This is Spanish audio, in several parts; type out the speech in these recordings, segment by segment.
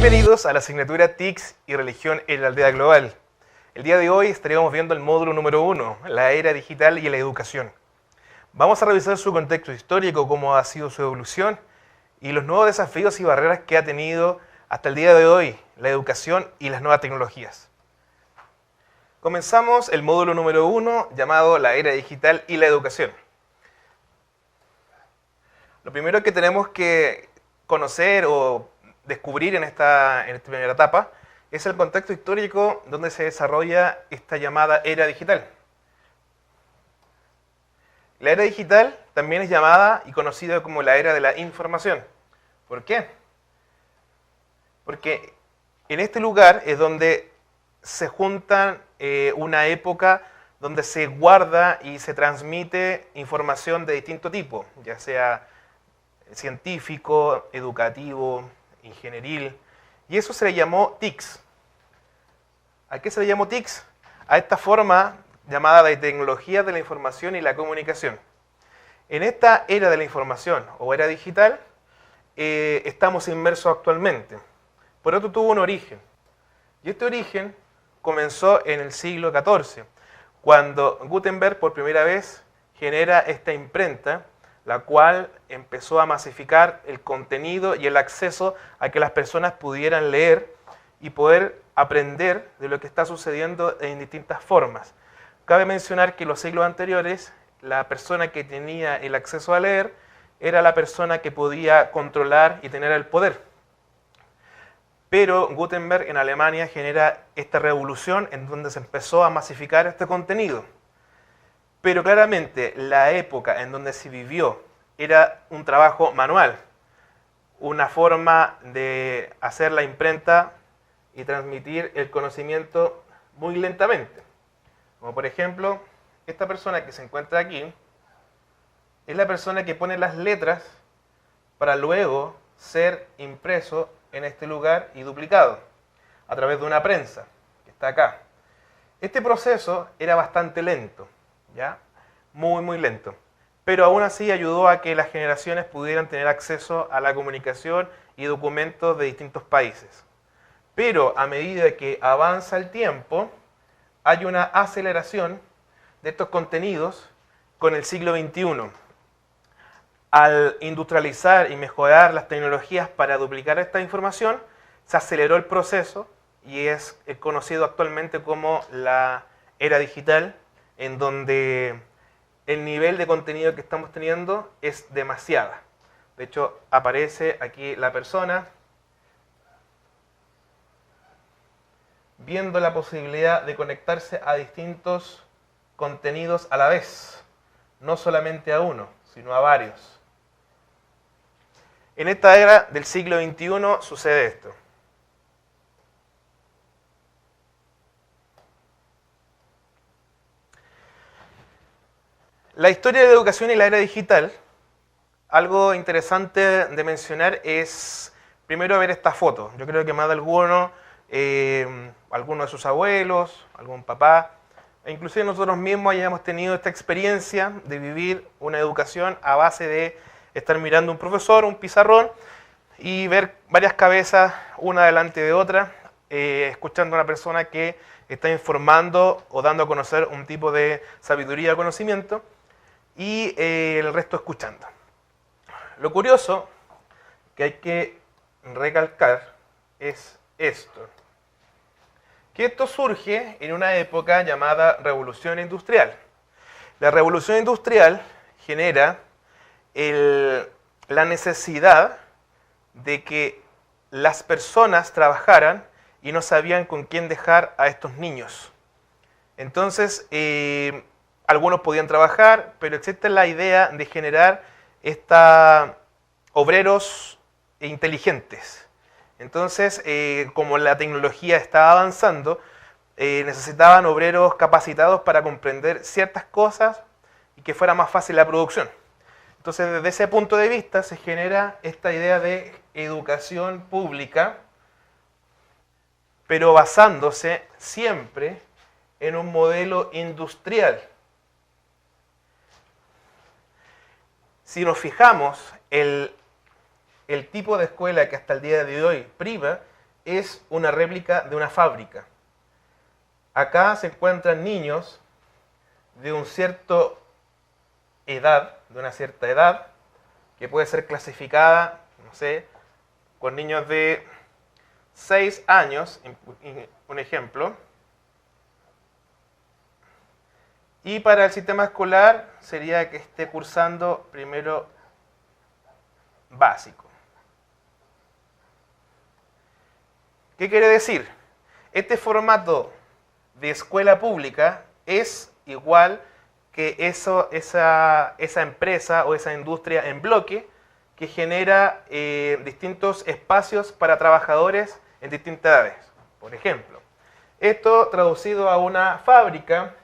Bienvenidos a la asignatura TICS y Religión en la Aldea Global. El día de hoy estaremos viendo el módulo número 1, la era digital y la educación. Vamos a revisar su contexto histórico, cómo ha sido su evolución y los nuevos desafíos y barreras que ha tenido hasta el día de hoy la educación y las nuevas tecnologías. Comenzamos el módulo número 1 llamado la era digital y la educación. Lo primero que tenemos que conocer o descubrir en esta primera etapa es el contexto histórico donde se desarrolla esta llamada era digital. La era digital también es llamada y conocida como la era de la información. ¿Por qué? Porque en este lugar es donde se juntan una época donde se guarda y se transmite información de distinto tipo, ya sea científico, educativo, ingenieril, y eso se le llamó TICS. ¿A qué se le llamó TICS? A esta forma llamada de tecnología de la información y la comunicación. En esta era de la información o era digital estamos inmersos actualmente. Por otro, tuvo un origen. Y este origen comenzó en el siglo XIV, cuando Gutenberg por primera vez genera esta imprenta, la cual empezó a masificar el contenido y el acceso a que las personas pudieran leer y poder aprender de lo que está sucediendo en distintas formas. Cabe mencionar que en los siglos anteriores, la persona que tenía el acceso a leer era la persona que podía controlar y tener el poder. Pero Gutenberg en Alemania genera esta revolución en donde se empezó a masificar este contenido. Pero claramente la época en donde se vivió era un trabajo manual, una forma de hacer la imprenta y transmitir el conocimiento muy lentamente. Como por ejemplo, esta persona que se encuentra aquí es la persona que pone las letras para luego ser impreso en este lugar y duplicado a través de una prensa que está acá. Este proceso era bastante lento, ¿ya? Muy lento, pero aún así ayudó a que las generaciones pudieran tener acceso a la comunicación y documentos de distintos países. Pero a medida que avanza el tiempo, hay una aceleración de estos contenidos con el siglo XXI. Al industrializar y mejorar las tecnologías para duplicar esta información, se aceleró el proceso y es conocido actualmente como la era digital, en donde el nivel de contenido que estamos teniendo es demasiada. De hecho, aparece aquí la persona viendo la posibilidad de conectarse a distintos contenidos a la vez, no solamente a uno, sino a varios. En esta era del siglo XXI sucede esto. La historia de la educación y la era digital, algo interesante de mencionar es primero ver esta foto. Yo creo que más de alguno de sus abuelos, algún papá, e inclusive nosotros mismos hayamos tenido esta experiencia de vivir una educación a base de estar mirando un profesor, un pizarrón, y ver varias cabezas, una delante de otra, escuchando a una persona que está informando o dando a conocer un tipo de sabiduría o conocimiento, y el resto escuchando. Lo curioso que hay que recalcar es esto, que esto surge en una época llamada Revolución Industrial. La Revolución Industrial genera la necesidad de que las personas trabajaran y no sabían con quién dejar a estos niños. Entonces, algunos podían trabajar, pero existe la idea de generar obreros inteligentes. Entonces, como la tecnología estaba avanzando, necesitaban obreros capacitados para comprender ciertas cosas y que fuera más fácil la producción. Entonces, desde ese punto de vista se genera esta idea de educación pública, pero basándose siempre en un modelo industrial. Si nos fijamos, el tipo de escuela que hasta el día de hoy prima es una réplica de una fábrica. Acá se encuentran niños de una cierta edad, que puede ser clasificada, no sé, con niños de 6 años, un ejemplo. Y para el sistema escolar sería que esté cursando primero básico. ¿Qué quiere decir? Este formato de escuela pública es igual que esa empresa o esa industria en bloque que genera distintos espacios para trabajadores en distintas edades. Por ejemplo, esto traducido a una fábrica,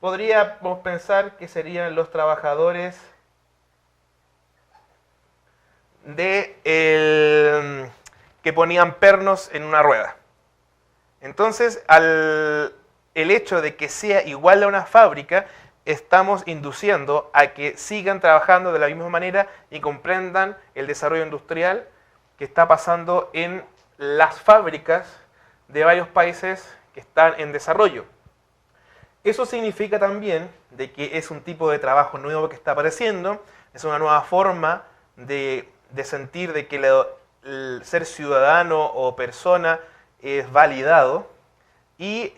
podríamos pensar que serían los trabajadores que ponían pernos en una rueda. Entonces, el hecho de que sea igual a una fábrica, estamos induciendo a que sigan trabajando de la misma manera y comprendan el desarrollo industrial que está pasando en las fábricas de varios países que están en desarrollo. Eso significa también de que es un tipo de trabajo nuevo que está apareciendo, es una nueva forma de sentir de que el ser ciudadano o persona es validado y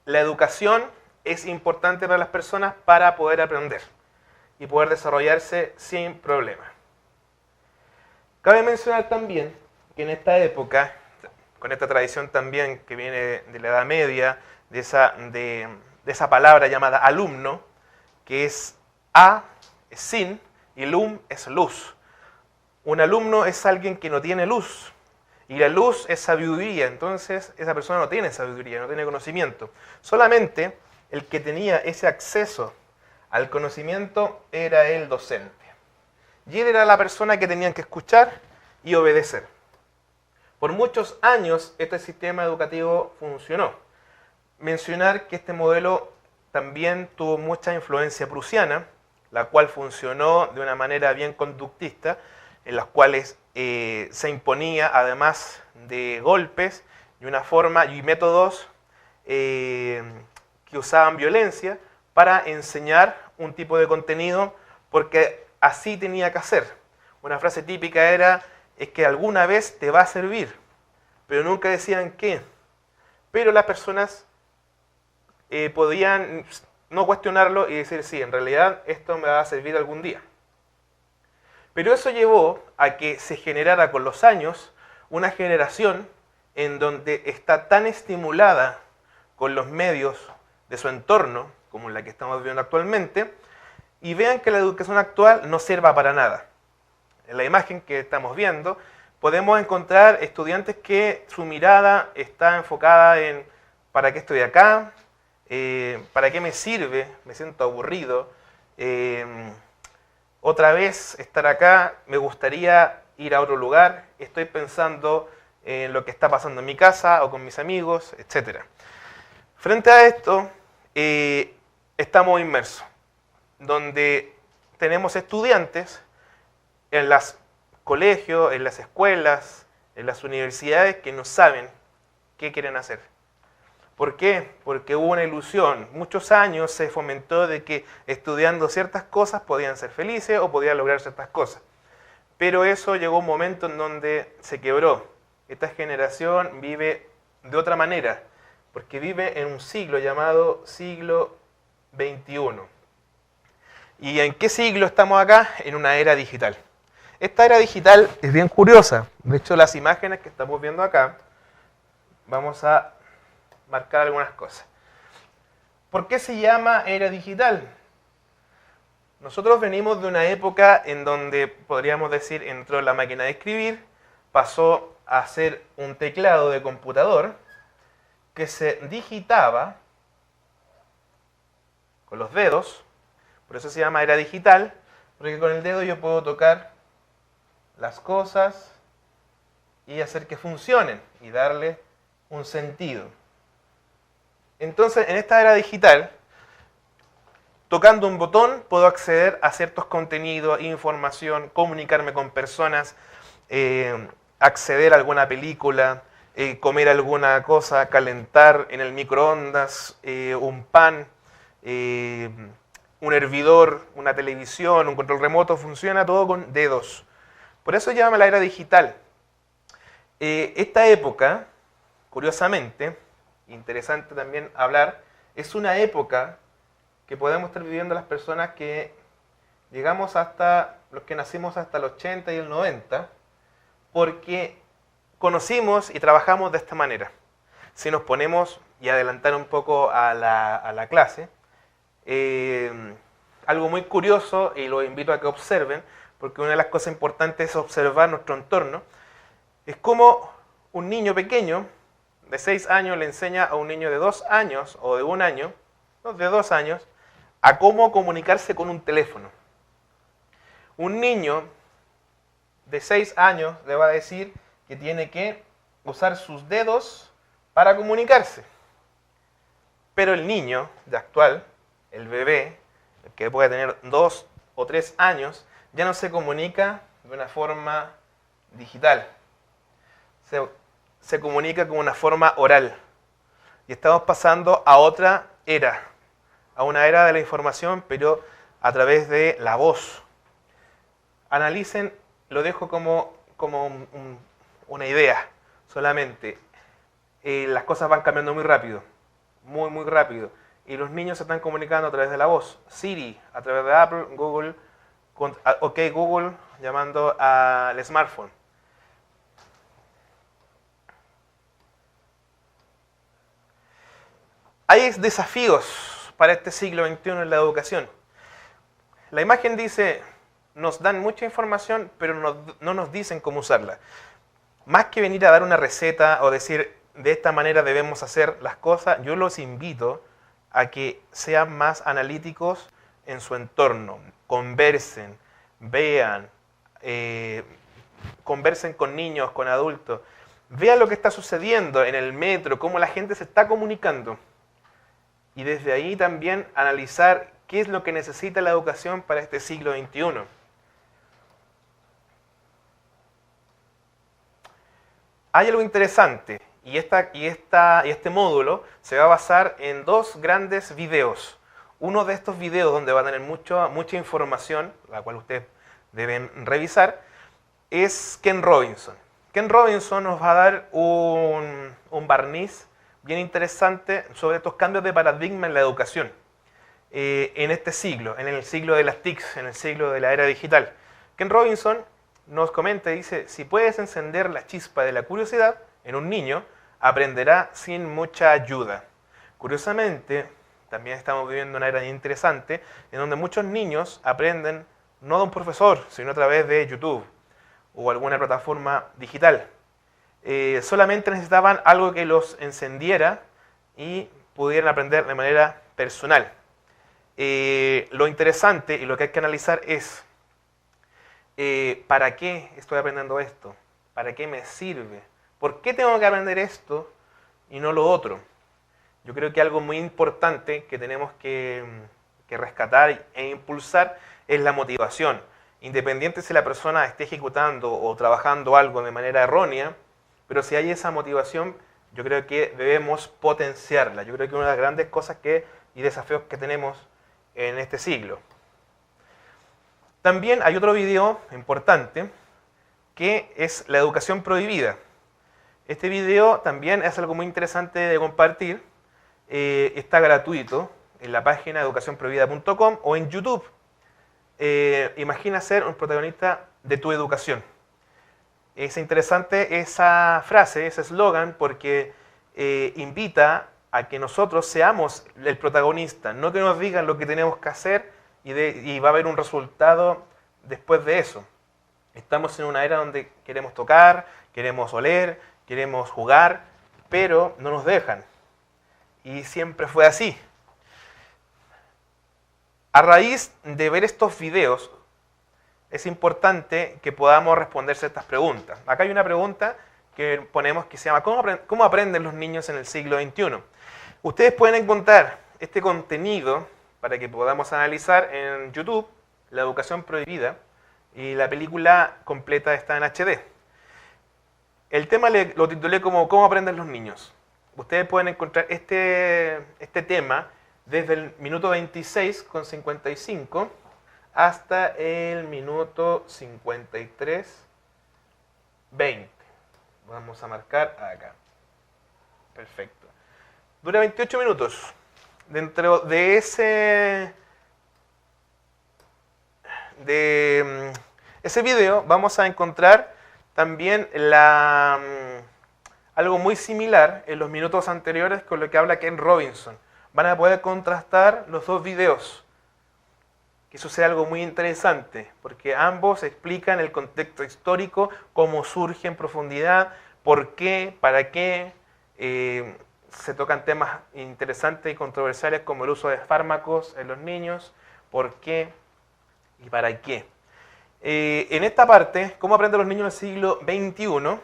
la educación es importante para las personas para poder aprender y poder desarrollarse sin problema. Cabe mencionar también que en esta época, con esta tradición también que viene de la Edad Media, de esa palabra llamada alumno, que es a, es sin, y lum es luz. Un alumno es alguien que no tiene luz, y la luz es sabiduría, entonces esa persona no tiene sabiduría, no tiene conocimiento. Solamente el que tenía ese acceso al conocimiento era el docente. Y él era la persona que tenían que escuchar y obedecer. Por muchos años este sistema educativo funcionó. Mencionar que este modelo también tuvo mucha influencia prusiana, la cual funcionó de una manera bien conductista, en las cuales se imponía, además de golpes, y una forma y métodos que usaban violencia para enseñar un tipo de contenido, porque así tenía que hacer. Una frase típica es que alguna vez te va a servir, pero nunca decían qué. Pero las personas podían no cuestionarlo y decir, sí, en realidad esto me va a servir algún día. Pero eso llevó a que se generara con los años una generación en donde está tan estimulada con los medios de su entorno, como la que estamos viviendo actualmente, y vean que la educación actual no sirva para nada. En la imagen que estamos viendo, podemos encontrar estudiantes que su mirada está enfocada en ¿para qué estoy acá? ¿Para qué me sirve? Me siento aburrido. Otra vez estar acá, me gustaría ir a otro lugar, estoy pensando en lo que está pasando en mi casa o con mis amigos, etc. Frente a esto, estamos inmersos, donde tenemos estudiantes en los colegios, en las escuelas, en las universidades que no saben qué quieren hacer. ¿Por qué? Porque hubo una ilusión. Muchos años se fomentó de que estudiando ciertas cosas podían ser felices o podían lograr ciertas cosas. Pero eso llegó a un momento en donde se quebró. Esta generación vive de otra manera, porque vive en un siglo llamado siglo XXI. ¿Y en qué siglo estamos acá? En una era digital. Esta era digital es bien curiosa. De hecho, las imágenes que estamos viendo acá, vamos a marcar algunas cosas. ¿Por qué se llama era digital? Nosotros venimos de una época en donde, podríamos decir, entró la máquina de escribir, pasó a ser un teclado de computador que se digitaba con los dedos, por eso se llama era digital, porque con el dedo yo puedo tocar las cosas y hacer que funcionen y darle un sentido. Entonces, en esta era digital, tocando un botón puedo acceder a ciertos contenidos, información, comunicarme con personas, acceder a alguna película, comer alguna cosa, calentar en el microondas un pan, un hervidor, una televisión, un control remoto, funciona todo con dedos. Por eso se llama la era digital. Esta época, curiosamente, interesante también hablar, es una época que podemos estar viviendo las personas que llegamos hasta, los que nacimos hasta el 80 y el 90, porque conocimos y trabajamos de esta manera. Si nos ponemos, y adelantar un poco a la clase, algo muy curioso, y lo invito a que observen, porque una de las cosas importantes es observar nuestro entorno, es como un niño pequeño de 6 años le enseña a un niño de 2 años o de 1 año, no, de 2 años, a cómo comunicarse con un teléfono. Un niño de 6 años le va a decir que tiene que usar sus dedos para comunicarse. Pero el niño de actual, el bebé, el que puede tener 2 o 3 años, ya no se comunica de una forma digital. Se comunica con una forma oral. Y estamos pasando a otra era, a una era de la información, pero a través de la voz. Analicen, lo dejo como una idea solamente. Las cosas van cambiando muy rápido, muy rápido. Y los niños se están comunicando a través de la voz. Siri, a través de Apple, Google, OK Google, llamando al smartphone. Hay desafíos para este siglo XXI en la educación. La imagen dice, nos dan mucha información, pero no nos dicen cómo usarla. Más que venir a dar una receta o decir, de esta manera debemos hacer las cosas, yo los invito a que sean más analíticos en su entorno. Conversen, vean, conversen con niños, con adultos. Vean lo que está sucediendo en el metro, cómo la gente se está comunicando. Y desde ahí también analizar qué es lo que necesita la educación para este siglo XXI. Hay algo interesante, y este módulo se va a basar en 2 grandes videos. Uno de estos videos, donde va a tener mucha información, la cual ustedes deben revisar, es Ken Robinson. Ken Robinson nos va a dar un barniz bien interesante sobre estos cambios de paradigma en la educación en este siglo, en el siglo de las TICs, en el siglo de la era digital. Ken Robinson nos comenta y dice, si puedes encender la chispa de la curiosidad en un niño, aprenderá sin mucha ayuda. Curiosamente, también estamos viviendo una era interesante en donde muchos niños aprenden no de un profesor, sino a través de YouTube o alguna plataforma digital. Solamente necesitaban algo que los encendiera y pudieran aprender de manera personal. Lo interesante y lo que hay que analizar es ¿para qué estoy aprendiendo esto? ¿Para qué me sirve? ¿Por qué tengo que aprender esto y no lo otro? Yo creo que algo muy importante que tenemos que rescatar e impulsar es la motivación. Independiente si la persona esté ejecutando o trabajando algo de manera errónea, pero si hay esa motivación, yo creo que debemos potenciarla. Yo creo que una de las grandes cosas y desafíos que tenemos en este siglo. También hay otro video importante que es la educación prohibida. Este video también es algo muy interesante de compartir. Está gratuito en la página educacionprohibida.com o en YouTube. Imagina ser un protagonista de tu educación. Es interesante esa frase, ese eslogan, porque invita a que nosotros seamos el protagonista, no que nos digan lo que tenemos que hacer y va a haber un resultado después de eso. Estamos en una era donde queremos tocar, queremos oler, queremos jugar, pero no nos dejan. Y siempre fue así. A raíz de ver estos videos, es importante que podamos responder ciertas preguntas. Acá hay una pregunta que ponemos que se llama ¿Cómo aprenden los niños en el siglo XXI? Ustedes pueden encontrar este contenido para que podamos analizar en YouTube, La Educación Prohibida, y la película completa está en HD. El tema lo titulé como ¿Cómo aprenden los niños? Ustedes pueden encontrar este tema desde el minuto 26:55 hasta el minuto 53:20. Vamos a marcar acá. Perfecto. Dura 28 minutos. Dentro de ese video vamos a encontrar también algo muy similar en los minutos anteriores con lo que habla Ken Robinson. Van a poder contrastar los dos videos. Que sucede algo muy interesante, porque ambos explican el contexto histórico, cómo surge en profundidad, por qué, para qué. Se tocan temas interesantes y controversiales como el uso de fármacos en los niños, por qué y para qué. En esta parte, cómo aprenden los niños en el siglo XXI,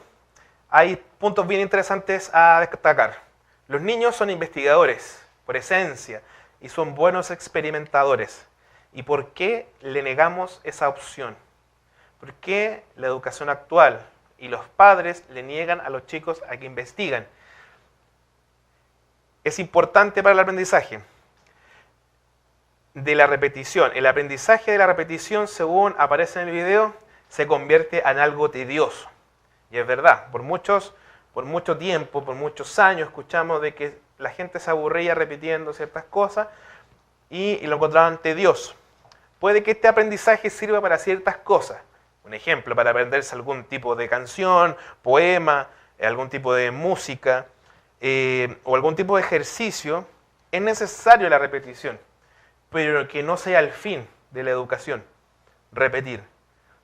hay puntos bien interesantes a destacar. Los niños son investigadores, por esencia, y son buenos experimentadores. ¿Y por qué le negamos esa opción? ¿Por qué la educación actual y los padres le niegan a los chicos a que investigan? Es importante para el aprendizaje de la repetición. El aprendizaje de la repetición, según aparece en el video, se convierte en algo tedioso. Y es verdad, por mucho tiempo, por muchos años, escuchamos de que la gente se aburría repitiendo ciertas cosas y lo encontraban tedioso. Puede que este aprendizaje sirva para ciertas cosas. Un ejemplo, para aprenderse algún tipo de canción, poema, algún tipo de música o algún tipo de ejercicio, es necesario la repetición, pero que no sea el fin de la educación, repetir,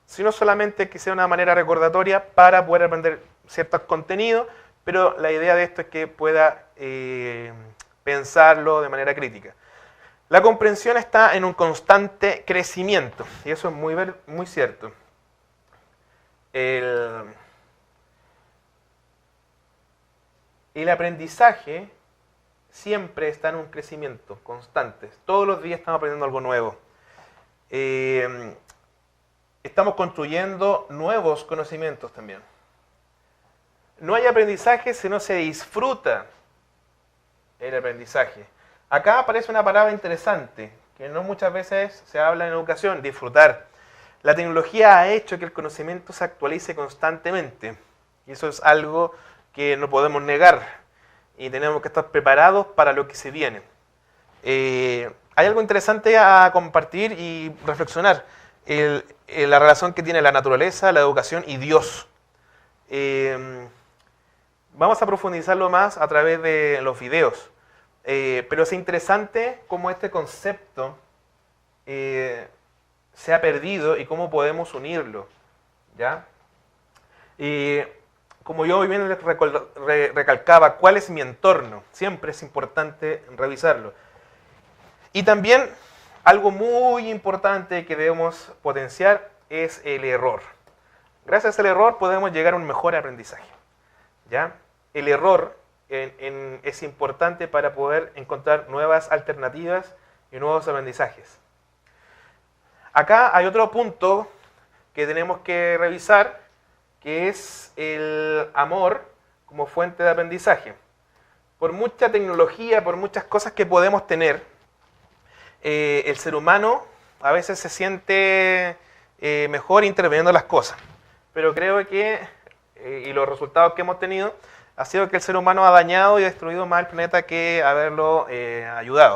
sino solamente que sea una manera recordatoria para poder aprender ciertos contenidos, pero la idea de esto es que pueda pensarlo de manera crítica. La comprensión está en un constante crecimiento, y eso es muy cierto. El aprendizaje siempre está en un crecimiento constante. Todos los días estamos aprendiendo algo nuevo. Estamos construyendo nuevos conocimientos también. No hay aprendizaje si no se disfruta el aprendizaje. Acá aparece una palabra interesante, que no muchas veces se habla en educación, disfrutar. La tecnología ha hecho que el conocimiento se actualice constantemente. Y eso es algo que no podemos negar. Y tenemos que estar preparados para lo que se viene. Hay algo interesante a compartir y reflexionar. La relación que tiene la naturaleza, la educación y Dios. Vamos a profundizarlo más a través de los videos. Pero es interesante cómo este concepto se ha perdido y cómo podemos unirlo. ¿Ya? Como yo bien recalcaba, ¿cuál es mi entorno? Siempre es importante revisarlo. Y también algo muy importante que debemos potenciar es el error. Gracias al error podemos llegar a un mejor aprendizaje. ¿Ya? El error es importante para poder encontrar nuevas alternativas y nuevos aprendizajes. Acá hay otro punto que tenemos que revisar, que es el amor como fuente de aprendizaje. Por mucha tecnología, por muchas cosas que podemos tener, el ser humano a veces se siente mejor interviniendo las cosas. Pero creo que, y los resultados que hemos tenido, ha sido que el ser humano ha dañado y destruido más el planeta que haberlo ayudado.